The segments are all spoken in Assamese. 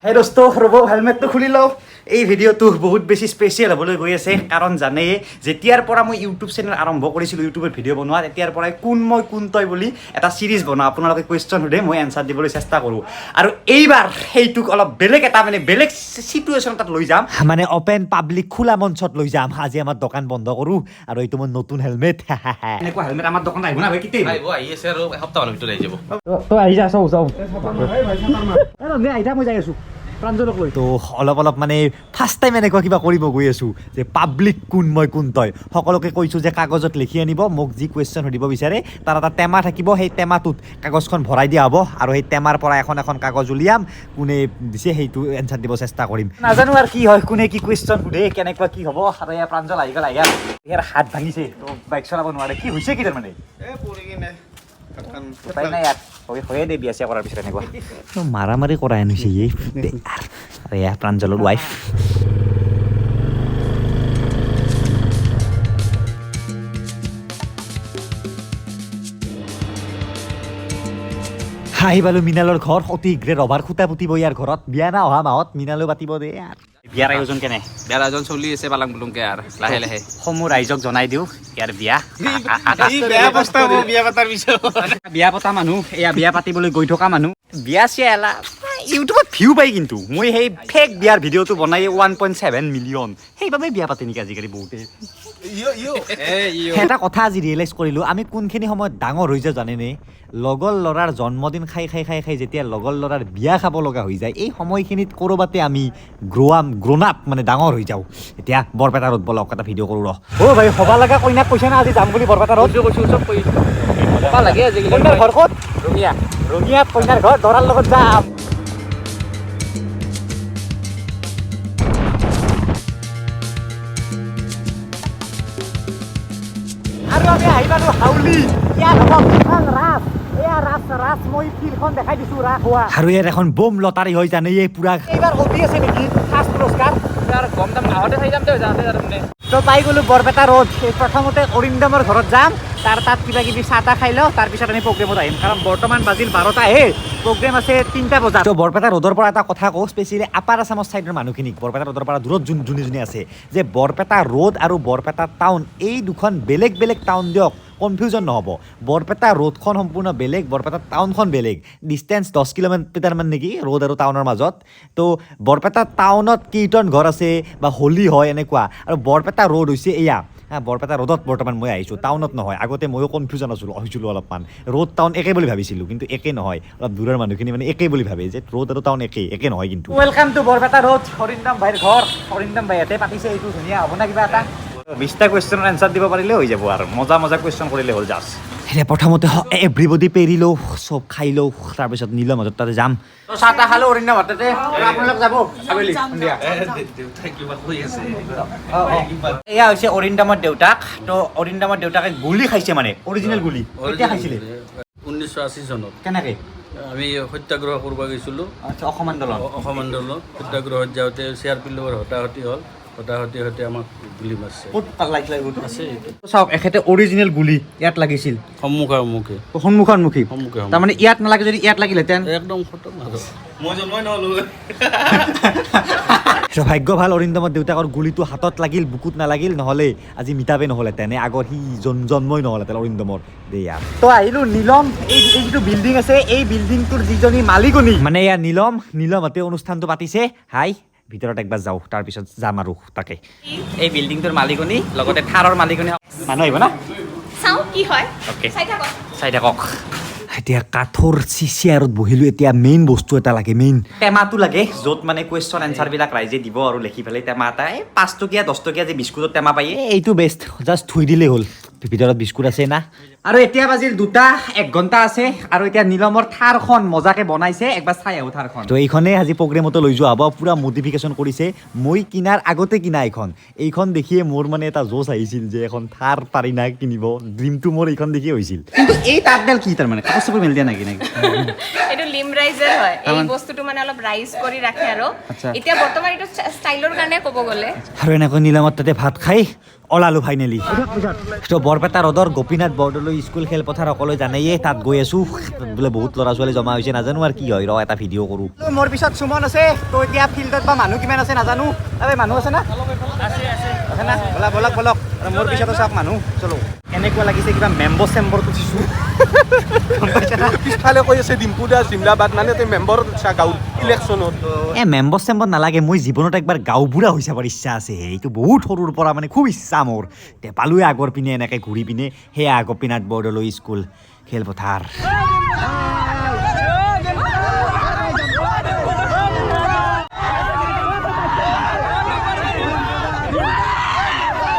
হে দোস্ত ৰ'ব হেলমেটটো খুলি লওঁ এই ভিডিঅ'টো বহুত বেছি স্পেচিয়েল হ'বলৈ গৈ আছে কাৰণ জানেই যেতিয়াৰ পৰা মই ইউটিউব চেনেল আৰম্ভ কৰিছিলোঁ ইউটিউবত ভিডিঅ' বনোৱা তেতিয়াৰ পৰাই কোন মই কোন তই বুলি এটা চিৰিজ বনাওঁ আপোনালোকে কুৱেশ্যন সোধে মই এনচাৰ দিবলৈ চেষ্টা কৰোঁ আৰু এইবাৰ সেইটোক অলপ বেলেগ এটা বেলেগ চিটুৱেশ্যন এটাত লৈ যাম মানে অপেন পাব্লিক খোলা মঞ্চত লৈ যাম আজি আমাৰ দোকান বন্ধ কৰোঁ আৰু এইটো মোৰ নতুন হেলমেট এনেকুৱা হেলমেট আমাৰ দোকানত আহিব না ভাই কেতিয়া আহিব আহি আছে আৰু এসপ্তাহমানৰ ভিতৰত আহি যাব তই আহি যা চাওঁ আহি যা মই যাই আছোঁ প্ৰাঞ্জলক লৈ তো অলপ মানে ফাৰ্ষ্ট টাইম এনেকুৱা কিবা কৰিব গৈ আছোঁ যে পাব্লিক কোন মই কোন তই সকলোকে কৈছোঁ যে কাগজত লিখি আনিব মোক যি কুৱেশ্যন সুধিব বিচাৰে তাৰ এটা টেমা থাকিব সেই টেমাটোত কাগজখন ভৰাই দিয়া হ'ব আৰু সেই টেমাৰ পৰা এখন কাগজ উলিয়াম কোনে দিছে সেইটো এনচাৰ দিব চেষ্টা কৰিম নাজানো আৰু কি হয় কোনে কি কুৱেশ্যন সোধে কেনেকুৱা কি হ'ব আৰু এয়া প্ৰাঞ্জল আহি গ'ল ইয়াৰ হাত ভাঙিছে তো বাইক চলাব নোৱাৰে কি হৈছে কি তাৰমানে মাৰামাৰি কৰা আনিছে প্ৰাঞ্জলৰ ৱাইফ আহি পালো মিনালৰ ঘৰ অতি শীঘ্ৰে ৰভাৰ খুটা পুতিব ইয়াৰ ঘৰত বিয়া না অহা মাহত মিনালৈ পাতিব দে বিয়াৰ আয়োজন কেনে বিয়াৰ আয়োজন চলি আছে পালাং পুলুংকে আৰু লাহে লাহে সমূহ ৰাইজক জনাই দিওঁ ইয়াৰ বিয়া বিয়া পতা মানুহ এয়া বিয়া পাতিবলৈ গৈ থকা মানুহ বিয়া চিয়া এলা ইউটিউবত ভিউ পাই কিন্তু মই সেই ফেক বিয়াৰ ভিডিঅ'টো বনাই 1.7 মিলিয়ন সেইবাবে বিয়া পাতে নেকি আজিকালি বহুতে এটা কথা আজি ৰিয়েলাইজ কৰিলোঁ আমি কোনখিনি সময়ত ডাঙৰ হৈ যাওঁ জানেনে লগৰ ল'ৰাৰ জন্মদিন খাই যেতিয়া লগৰ ল'ৰাৰ বিয়া খাব লগা হৈ যায় এই সময়খিনিত ক'ৰবাতে আমি গ্ৰ'ন আপ মানে ডাঙৰ হৈ যাওঁ এতিয়া বৰপেটা ৰোড বলক এটা ভিডিঅ' কৰোঁ ৰ অ' ভাই হ'ব লগা কইনাক কৈছে না আজি যাম বুলি বৰপেটা ৰোড কৈছোঁ চব কৈছোঁ লাগে আজিকালি কইনাৰ ঘৰ ক'ত ৰঙিয়া কইনাৰ ঘৰ দৰাৰ লগত যাম আৰু আমি আহি পালোঁ হাউলি ইয়াত হ'ব বিশাল ৰাস এয়া ৰাস মই ফিল্ডখন দেখাই দিছোঁ ৰাস হোৱা আৰু ইয়াত এখন বোম লটাৰী হৈ জানে এই পুৰা এইবাৰ অতি আছে নেকি ফাৰ্ষ্ট পুৰস্কাৰ গম দাম আগতে চাই যাম যাওঁতে তাৰমানে তো পাই গ'লোঁ বৰপেটা ৰোড প্ৰথমতে অৰিন্দমৰ ঘৰত যাম তাত কিবা কিবি চাহ তাহ খাই লওঁ তাৰপিছত আমি প্ৰগ্ৰেমত আহিম কাৰণ বৰ্তমান বাজিল 12টা প্ৰগ্ৰেম আছে 3টা বজাত তো বৰপেটা ৰোডৰ পৰা এটা কথা কওঁ স্পেচিয়েলি আপাৰ আছামৰ ছাইডৰ মানুহখিনিক বৰপেটা ৰোডৰ পৰা দূৰত যোনে আছে যে বৰপেটা ৰোড আৰু বৰপেটা টাউন এই দুখন বেলেগ টাউন দিয়ক কনফিউজন নহ'ব বৰপেটা ৰোডখন সম্পূৰ্ণ বেলেগ বৰপেটা টাউনখন বেলেগ ডিষ্টেঞ্চ 10 কিলোমিটাৰমান নেকি ৰোড আৰু টাউনৰ মাজত তো বৰপেটা টাউনত কীৰ্তন ঘৰ আছে বা হোলী হয় এনেকুৱা আৰু বৰপেটা ৰোড হৈছে এয়া বৰপেটা ৰোডত বৰ্তমান মই আহিছোঁ টাউনত নহয় আগতে ময়ো কনফিউজন হৈছিলোঁ অলপমান ৰোড টাউন একে বুলি ভাবিছিলোঁ কিন্তু একে নহয় অলপ দূৰৰ মানুহখিনি মানে একে বুলি ভাবে যে ৰোড আৰু টাউন একে নহয় কিন্তু welcome to Barpeta road Arindam ভাইৰ ঘৰ অৰিন্দম ভাই ইয়াতে পাতিছে এইটো ধুনীয়া হ'ব না কিবা এটা 20টা কুৱেশ্যনৰ এনচাৰ দিব পাৰিলে হৈ যাব আৰু মজা কুৱেশ্যন কৰিলে হ'ল জাষ্ট এতিয়া প্ৰথমতে এভৰিবডি পেৰি লওঁ চব খাই লওঁ তাৰপিছত নীলৰ মাজত তাতে যাম চাহ তাহ খালোঁ অৰিন্দম তাতে আপোনালোক যাব আবেলি সন্ধিয়া এয়া হৈছে অৰিন্দমৰ দেউতাক তো অৰিন্দমৰ দেউতাকে গুলি খাইছে মানে অৰিজিনেল গুলি কেতিয়া খাইছিলে 1980 চনত কেনেকৈ আমি সত্যাগ্ৰহ কৰিব গৈছিলোঁ অসম আন্দোলন সত্যাগ্ৰহত যাওঁতে CRPৰ লগত হতাহতি হ'ল হতাহতি আমাক গুলি মাৰিছে ক'ত লাগিছিলে আছে চাওক এখেতে অৰিজিনেল গুলি ইয়াত লাগিছিল সন্মুখী তাৰমানে ইয়াত নালাগে যদি ইয়াত লাগিলেহেঁতেন একদম খতম মই জন্মই নহ'লো ভাগ্য ভাল অৰিন্দমৰ দেউতাকৰ গুলিটো হাতত লাগিল বুকুত নালাগিল নহ'লে আজি মিতাপে নহ'লেহেঁতেন আগৰ সি জন্মই নহ'লেহেঁতেন অৰিন্দমৰ দেয়া তো আহিলোঁ নীলম এই যিটো বিল্ডিং আছে এই বিল্ডিংটোৰ যিজনী মালিকনী মানে এয়া নীলমহঁতে অনুষ্ঠানটো পাতিছে হাই ভিতৰত একবাৰ যাওঁ তাৰপিছত যাম আৰু তাকে এই বিল্ডিংটোৰ মালিকনী লগতে থাৰৰ মালিকনী মানুহ আহিব না চাওঁ কি হয় অ'কে চাই থাকক এতিয়া কাঠৰ চেয়াৰত বহিলোঁ এতিয়া মেইন বস্তু এটা লাগে টেমাটো লাগে য'ত মানে কুৱেশ্যন এনচাৰবিলাক ৰাইজে দিব আৰু লিখি পেলাই টেমা এটা 5 টকীয়া 10 টকীয়া যে বিস্কুটৰ টেমা পায় এইটো বেষ্ট জাষ্ট থৈ দিলেই হ'ল ভিতৰত বিস্কুট আছে না আৰু এতিয়া বাজিল 2টা 1 ঘণ্টা আছে আৰু এতিয়া নীলমৰ থাৰখন মজাকে বনাইছে একবাৰ চাই আহোঁ থাৰখন তো এইখনে আজি প্ৰগ্ৰেমতো লৈ যোৱা হ'ব পুৰা মডিফিকেশ্যন কৰিছে মই কিনাৰ আগতে কিনা এইখন দেখিয়ে মোৰ মানে এটা জোচ আহিছিল যে এখন থাৰ পাৰি না কিনিব ড্ৰিমটো মোৰ এইখন দেখিয়ে হৈছিল কিন্তু এই তাঁতডাল কি তাৰমানে কাপোৰ চাপোৰ মেলি দিয়া নাকি এইটো লিম ৰাইজাৰ হয় এই বস্তুটো মানে অলপ ৰাইজ কৰি ৰাখে আৰু এতিয়া বৰ্তমান এইটো ষ্টাইলৰ কাৰণে ক'ব গ'লে আৰু এনেকৈ নীলমত তাতে ভাত খাই ওলালোঁ ফাইনেলি তো বৰপেটা ৰোডৰ গোপীনাথ বৰদলৈ বৰদলৈ স্কুল খেলপথাৰ সকলোৱে জানেই তাত গৈ আছোঁ বোলে বহুত ল'ৰা ছোৱালী জমা হৈছে নাজানো আৰু কি হয় ৰ এটা ভিডিঅ' কৰোঁ মোৰ পিছত সুমন আছে তো এতিয়া ফিল্ডত বা মানুহ কিমান আছে নাজানো মানুহ আছে না আছে না বলক আৰু মোৰ পিছতো চাওক মানুহ চলো এনেকুৱা লাগিছে কিবা মেম্বৰ চেম্বৰত উঠিছোঁ পিছফালে কৈ আছে ডিম্পু দাস জিন্দাবাদ মানে তই মেম্বৰ গাঁৱৰ ইলেকশ্যনত মেম্বৰ চেম্বৰ নালাগে মই জীৱনত একবাৰ গাঁওবুঢ়া হৈ চাবৰ ইচ্ছা আছে এইটো বহুত সৰুৰ পৰা মানে খুব ইচ্ছা মোৰ পালোৱে আগৰ পিনে এনেকৈ ঘূৰি পিনে সেয়া গোপীনাথ বৰদলৈ স্কুল খেলপথাৰ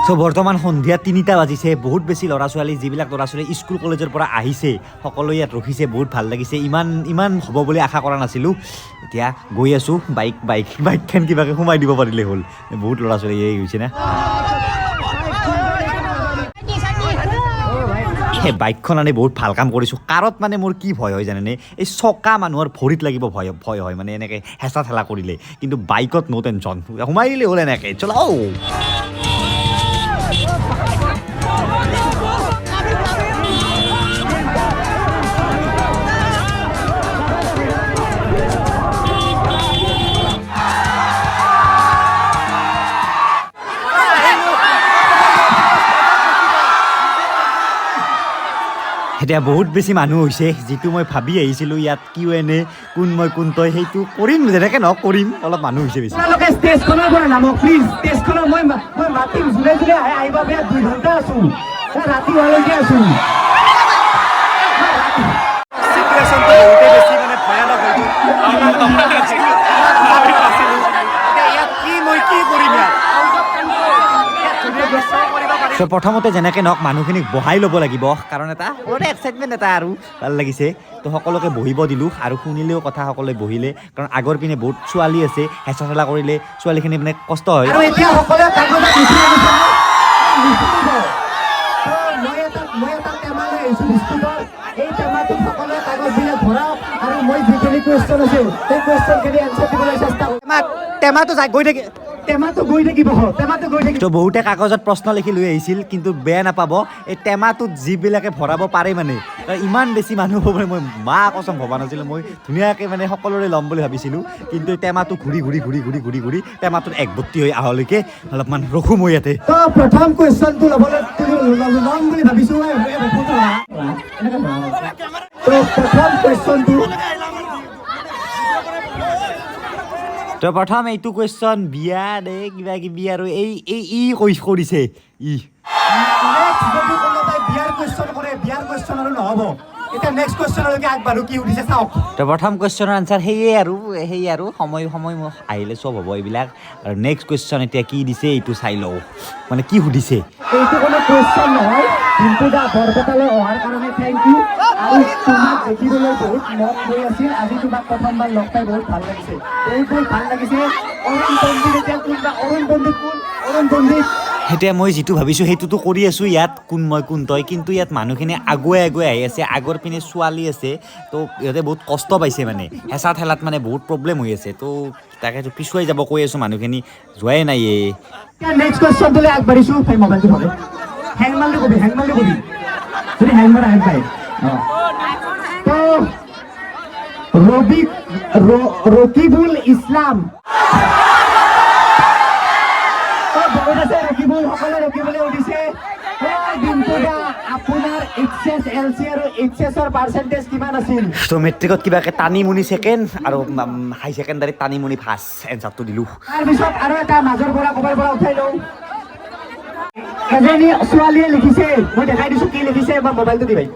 চ' বৰ্তমান সন্ধিয়া 3টা বাজিছে বহুত বেছি ল'ৰা ছোৱালী যিবিলাক ল'ৰা ছোৱালী স্কুল কলেজৰ পৰা আহিছে সকলোৱে ইয়াত ৰখিছে বহুত ভাল লাগিছে ইমান হ'ব বুলি আশা কৰা নাছিলোঁ এতিয়া গৈ আছোঁ বাইকখন কিবাকৈ সোমাই দিব পাৰিলে হ'ল বহুত ল'ৰা ছোৱালী এই হৈছে না সেই বাইকখন আনি বহুত ভাল কাম কৰিছোঁ কাৰত মানে মোৰ কি ভয় হয় জানেনে এই চকা মানুহৰ ভৰিত লাগিব ভয় হয় মানে এনেকৈ হেঁচা ঠেলা কৰিলে কিন্তু বাইকত ন' টেনশ্যন সোমাই দিলে হ'ল এনেকৈ চলাও এতিয়া বহুত বেছি মানুহ হৈছে যিটো মই ভাবি আহিছিলোঁ ইয়াত Q&A কোন মই কোন তই সেইটো কৰিম যেনেকৈ নহওক কৰিম অলপ মানুহ হৈছে বেছি ষ্টেজখনৰ পৰা নামক প্লিজ ষ্টেজখনৰ মই মাতিম যোনে যোনে আহিব বেয়া 2 ঘণ্টা আছোঁ ৰাতি হোৱালৈকে আছোঁ চিটুৱেশ্যনটো বহুতে বেছি মানে ভয়ানক হৈ ইয়াত কি কৰিম ইয়াত প্ৰথমতে যেনেকৈ নহওক মানুহখিনিক বহাই ল'ব লাগিব কাৰণ এটা সৰুতে এক্সাইটমেণ্ট এটা আৰু ভাল লাগিছে তো সকলোকে বহিব দিলোঁ আৰু শুনিলেও কথা সকলোৱে বহিলে কাৰণ আগৰ পিনে বহুত ছোৱালী আছে হেঁচা ঠেলা কৰিলে ছোৱালীখিনি মানে কষ্ট হয় আৰু এতিয়া সকলোৱে কাগজত মই এটা টেমা লৈ আহিছোঁ বিস্কুটৰ এই টেমাটোত সকলোৱে কাগজবিলাক ভৰাওক আৰু মই যিখিনি কুৱেশ্যন আছে সেই কুৱেশ্যনখিনি এনচাৰ দিবলৈ চেষ্টা কৰিম টেমাটো গৈ থাকে টেমাটো গৈ থাকিব তো বহুতে কাগজত প্ৰশ্ন লিখি লৈ আহিছিল কিন্তু বেয়া নাপাব এই টেমাটোত যিবিলাকে ভৰাব পাৰে মানে ইমান বেছি মানুহ হ'ব মই মা কচম ভবা নাছিলোঁ মই ধুনীয়াকৈ মানে সকলোৰে ল'ম বুলি ভাবিছিলোঁ কিন্তু এই টেমাটো ঘূৰি টেমাটোত একভৰ্তি হৈ আহলৈকে অলপমান ৰখোঁ মই ইয়াতে তো প্ৰথম কুৱেশ্যনটো ল'ম বুলি ভাবিছোঁ তো প্ৰথম কুৱেশ্যনটো তো প্ৰথম এইটো কুৱেশ্যন বিয়া দে কিবা কিবি আৰু এই কৰিছে নেক্সট যদি কোনোবাই বিয়াৰ কুৱেশ্যন কৰে বিয়াৰ কুৱেশ্যন আৰু নহ'ব এতিয়া নেক্সট কুৱেশ্যনলৈকে আগবাঢ়ো কি সুধিছে চাওক তো প্ৰথম কুৱেশ্যনৰ আনচাৰ সেয়ে আৰু সময় আহিলে চব হ'ব এইবিলাক আৰু নেক্সট কুৱেশ্যন এতিয়া কি দিছে এইটো চাই লওঁ মানে কি সুধিছে এইটো কোনো কুৱেশ্যন নহয় ডিম্পু দা বৰপেটালৈ অহাৰ কাৰণে থেংক ইউ আৰু তোমাক দেখিবলৈ বহুত মন গৈ আছিল আজি তোমাক প্ৰথমবাৰ লগ পাই বহুত ভাল লাগিছে বহুত ভাল লাগিছে অৰুণ পণ্ডিত এতিয়া কোনবা অৰুণ পণ্ডিত এতিয়া মই যিটো ভাবিছোঁ সেইটোতো কৰি আছোঁ ইয়াত কোন মই কোন তই কিন্তু ইয়াত মানুহখিনি আগুৱাই আহি আছে আগৰ পিনে ছোৱালী আছে তো ইহঁতে বহুত কষ্ট পাইছে মানে হেঁচা ঠেলাত মানে বহুত প্ৰব্লেম হৈ আছে তো তাকেতো পিছুৱাই যাব কৈ আছোঁ মানুহখিনি যোৱাই নাই নেক্সট কুৱেশ্যনটোলৈ আগবাঢ়িছোঁ সেই মোবাইলটো ভাবে হেং মাৰলি কবি যদি হেং মাৰা হেং পায় তো ৰকিবুল ইছলাম বহুত আছে ৰকিবুল সকলে ৰকিবুলে উঠিছে ডিম্পু দা আপোনাৰ এইচএছ এলচি আৰু এইচএছৰ পাৰ্চেণ্টেজ কিমান আছিল তো মেট্ৰিকত কিবাকৈ টানিমুনি ছেকেণ্ড আৰু হাই ছেকেণ্ডাৰীত টানিমুনি ফাৰ্ষ্ট এনচাৰটো দিলোঁ তাৰপিছত আৰু এটা মাজৰ পৰা ক'ৰবাৰ পৰা উঠাই লওঁ এজনী ছোৱালীয়ে লিখিছে মই দেখাই দিছোঁ কি লিখিছে বা মোবাইলটো দিবাই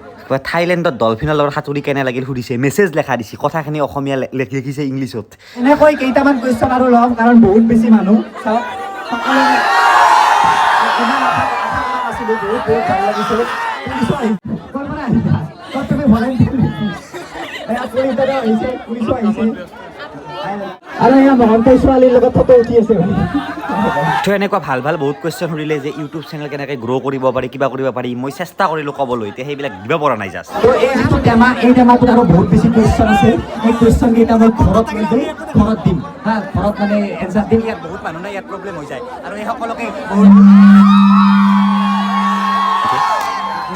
থাইলেণ্ডত ডলফিনৰ লগত সাঁতুৰি কেনে লাগিল সুধিছে মেছেজ লেখা দিছে কথাখিনি অসমীয়া লিখিছে ইংলিছত এনেকৈ কেইটামান কুৱেশ্যন আৰু ল'ম কাৰণ বহুত বেছি মানুহ চাওক বহুত ভাল লাগিছে আৰু এয়া মহন্তই ছোৱালীৰ লগত ফটো উঠি আছে তো এনেকুৱা ভাল বহুত কুৱেশ্যন সুধিলে যে ইউটিউব চেনেল কেনেকৈ গ্ৰ' কৰিব পাৰি কিবা কৰিব পাৰি মই চেষ্টা কৰিলোঁ ক'বলৈ এতিয়া সেইবিলাক দিব পৰা নাই জাষ্ট তো এই যিটো টেমা এই টেমাটোত আৰু বহুত বেছি কুৱেশ্যন আছে এই কুৱেশ্যন কেইটা মই ঘৰত দিম ঘৰত মানে এনচাৰ দিম ইয়াত বহুত মানুহ নাই ইয়াত প্ৰব্লেম হৈ যায় আৰু এই সকলোকে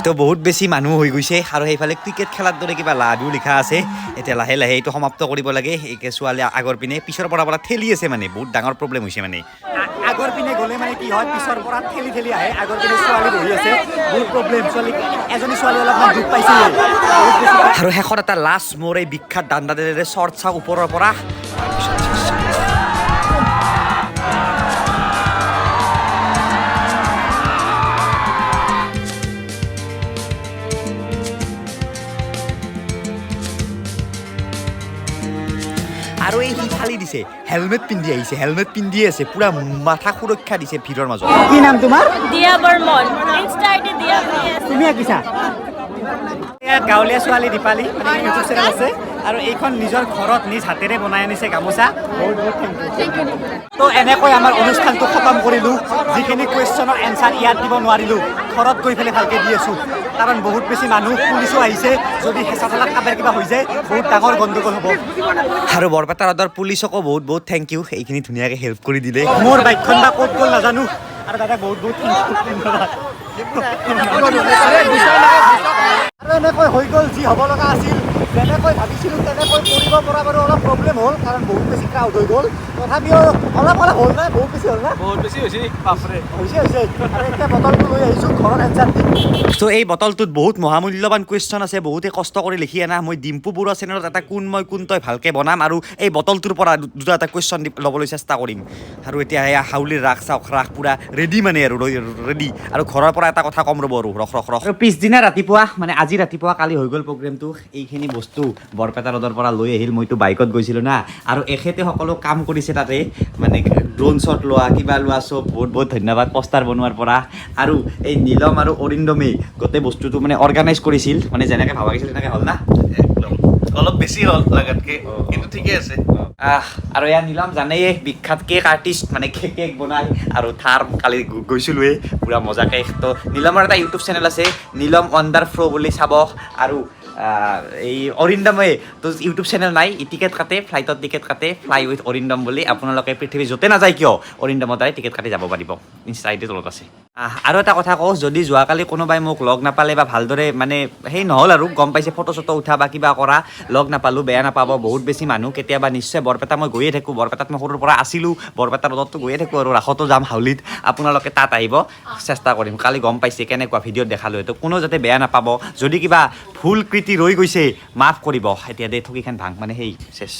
তো তো বহুত বেছি মানুহ হৈ গৈছে আৰু সেইফালে ক্ৰিকেট খেলাৰ দৰে কিবা লাডু লিখা আছে এতিয়া লাহে লাহে এইটো সমাপ্ত কৰিব লাগে একে ছোৱালী আগৰ পিনে পিছৰ পৰা ঠেলি আছে মানে বহুত ডাঙৰ প্ৰব্লেম হৈছে মানে আগৰ পিনে গ'লে মানে কি হয় পিছৰ পৰা ঠেলি ঠেলি আহে আগৰ পিনে ছোৱালী বহি আছে বহুত প্ৰব্লেম ছোৱালী এজনী ছোৱালী অলপমান দুখ পাইছে আৰু শেষত এটা লাষ্ট মোৰ এই বিখ্যাত দাণ্ডাদেৰে শ্বৰ্ট চাওঁ ওপৰৰ পৰা আৰু এই ফালি দিছে হেলমেট পিন্ধি আহিছে হেলমেট পিন্ধি আছে পুৰা মাথা সুৰক্ষা দিছে ভিৰৰ মাজত কি নাম তোমাৰ দিয়া বৰ্মন ইনষ্টা আইডি দিয়া তুমি আঁকিছা ইয়াত গাঁৱলীয়া ছোৱালী দীপালী ইউটিউব চেনেল আছে আৰু এইখন নিজৰ ঘৰত নিজ হাতেৰে বনাই আনিছে গামোচা বহুত বহুত থেংক ইউ তো এনেকৈ আমাৰ অনুষ্ঠানটো খতম কৰিলোঁ যিখিনি কুৱেশ্যনৰ এনচাৰ ইয়াত দিব নোৱাৰিলোঁ ঘৰত গৈ পেলাই ভালকৈ দি আছোঁ কাৰণ বহুত বেছি মানুহ পুলিচো আহিছে যদি হেঁচা ঠেলাত কাবাৰ কিবা হৈ যায় বহুত ডাঙৰ গণ্ডগোল হ'ব আৰু বৰপেটা ৰদৰ পুলিচকো বহুত বহুত থেংক ইউ এইখিনি ধুনীয়াকৈ হেল্প কৰি দিলে মোৰ বাইকখন বা ক'ত গ'ল নাজানো আৰু দাদা বহুত বহুত থেংক ইউ ধন্যবাদ আৰু এনেকৈ হৈ গ'ল যি হ'ব লগা আছিল যেনেকৈ ভাবিছিলোঁ তেনেকৈ কৰিব পৰা বাৰু অলপ প্ৰব্লেম হ'ল কাৰণ বহুত বেছি ক্ৰাউড হৈ গ'ল তথাপিও অলপ অলপ হ'ল নাই বহুত বেছি হ'ল না বহুত বেছি হৈছে বাপৰে হৈছে আৰু এতিয়া বটলটো লৈ আহিছোঁ ঘৰত এনচাৰ দিম ত' এই বটলটোত বহুত মহামূল্যৱান কুৱেশ্যন আছে বহুতে কষ্ট কৰি লিখি আনা মই ডিম্পু বৰুৱা চেনেলত এটা কোন তই ভালকৈ বনাম আৰু এই বটলটোৰ পৰা দুটা এটা কুৱেশ্যন ল'বলৈ চেষ্টা কৰিম আৰু এতিয়া এয়া হাউলিৰ ৰাস চাওক ৰাস পূৰা ৰেডি মানে আৰু ৰেডি আৰু ঘৰৰ পৰা এটা কথা কম ৰ'ব আৰু ৰখ আৰু পিছদিনা ৰাতিপুৱা মানে আজি ৰাতিপুৱা কালি হৈ গ'ল প্ৰগ্ৰেমটো এইখিনি বস্তু বৰপেটা ৰদৰ পৰা লৈ আহিল মইতো বাইকত গৈছিলোঁ না আৰু এখেতে সকলো কাম কৰিছে তাতে মানে ড্ৰোন শ্বট লোৱা কিবা লোৱা চব বহুত বহুত ধন্যবাদ পষ্টাৰ বনোৱাৰ পৰা আৰু এই নীলম আৰু অৰিন্দমে গোটেই বস্তুটো মানে অৰ্গেনাইজ কৰিছিল মানে যেনেকৈ ভাবা গৈছিল তেনেকৈ হ'ল না একদম অলপ বেছি হ'ল লাগাতকৈ কিন্তু ঠিকে আছে আৰু এয়া নীলম জানেই বিখ্যাত কেক আৰ্টিষ্ট মানে কেক বনাই আৰু থাৰ কালি গৈছিলোঁৱে পূৰা মজাকৈ তো নীলমৰ এটা ইউটিউব চেনেল আছে নীলম ৱাণ্ডাৰ ফ্ল' বুলি চাব আৰু এই অৰিন্দমে তো ইউটিউব চেনেল নাই টিকেট কাটে ফ্লাইটত টিকেট কাটে ফ্লাই উইথ অৰিন্দম বুলি আপোনালোকে পৃথিৱী য'তে নাযায় কিয় অৰিন্দমৰ দ্বাৰাই টিকেট কাটি যাব পাৰিব ইনষ্টা আইডি তলত আছে আৰু এটা কথা কওঁ যদি যোৱাকালি কোনোবাই মোক লগ নাপালে বা ভালদৰে মানে সেই নহ'ল আৰু গম পাইছে ফটো চটো উঠা বা কিবা কৰা লগ নাপালোঁ বেয়া নাপাব বহুত বেছি মানুহ কেতিয়াবা নিশ্চয় বৰপেটা মই গৈয়ে থাকোঁ বৰপেটাত মই সৰুৰ পৰা আছিলোঁ বৰপেটা ৰদততো গৈয়ে থাকোঁ আৰু ৰাসতো যাম হাউলিত আপোনালোকে তাত আহিব চেষ্টা কৰিম কালি গম পাইছে কেনেকুৱা ভিডিঅ'ত দেখালোঁ তো কোনো যাতে বেয়া নাপাব যদি কিবা ভুল কৃতি ৰৈ গৈছে মাফ কৰিব এতিয়া দে ঠগিখন ভাং মানে সেই চেছ